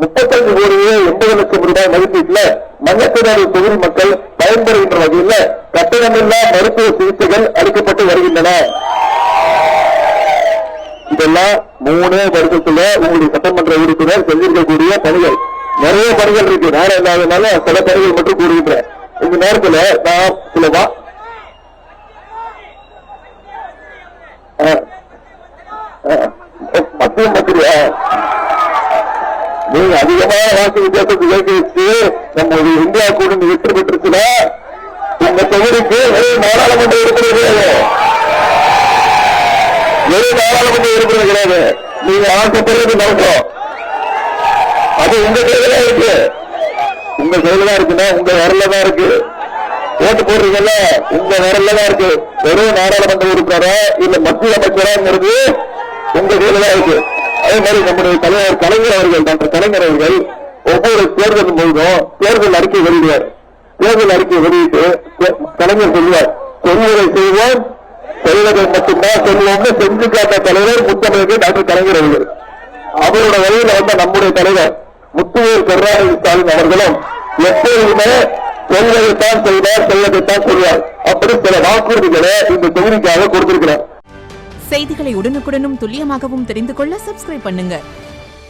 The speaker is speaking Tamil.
35 கோடியே 80 லட்சம் ரூபாய் மதிப்பீட்டுல மங்கச்சேரி தொகுதி மக்கள் பயன்பெறுகின்ற வகையில் கட்டணமில்லா மருத்துவ சிகிச்சைகள் அளிக்கப்பட்டு வருகின்றன. இதெல்லாம் 3 வருஷத்துல உங்களுடைய சட்டமன்ற உறுப்பினர் செஞ்சிருக்கக்கூடிய பணிகள். நிறைய பணிகள் இருக்கு, நேரம் இல்லாதனால சில பணிகள் மட்டும் கூறுகின்றேன். இந்த நேரத்தில் நான் சில மத்திய மந்திரியா நீங்க அதிகமான வாக்கு வித்தியாசத்தை இயக்கி வச்சு நம்முடைய இந்தியா கூட்டணி வெற்றி பெற்றுச்சுன்னா இந்த தொகுதிக்கு வெறும் நாடாளுமன்ற உறுப்பினர் கிடையாது, வெறும் நாடாளுமன்ற உறுப்பினர் கிடையாது. நீங்க ஆசைப்படுறது நடக்கும். அது உங்க கையில தான் இருக்கு, உங்க கையில தான் இருக்குன்னா உங்க விரல்ல தான் இருக்கு. ஓட்டு போடுறீங்கல்ல, உங்க விரல்ல தான் இருக்கு. வெறும் நாடாளுமன்ற உறுப்பினரா இல்ல மத்திய அமைச்சராங்கிறது உங்க கையில தான் இருக்கு. அதே மாதிரி நம்முடைய தலைவர் கலைஞர் அவர்கள், டாக்டர் கலைஞர் அவர்கள் ஒவ்வொரு தேர்தல் போதும் தேர்தல் அறிக்கை வெளியிடுவார். தேர்தல் அறிக்கை வெளியிட்டு கலைஞர் சொல்லுவார், சொல்வதை செய்வோம், செய்வதை மட்டும்தான் சொல்லுவோம்னு செஞ்சு காட்ட தலைவர் முத்தமிழக டாக்டர் கலைஞர் அவர்கள். அவரோட வழியில வந்த நம்முடைய தலைவர் முத்துவேல் கருணாநிதி ஸ்டாலின் அவர்களும் எப்போதுமே சொல்வதைத்தான் செய்வார், செய்வதைத்தான் சொல்வார். அப்படி சில வாக்குறுதிகளை இந்த தொகுதிக்காக கொடுத்திருக்கிறார். செய்திகளை உடனுக்குடனும் துல்லியமாகவும் தெரிந்து கொள்ள சப்ஸ்கிரைப் பண்ணுங்க.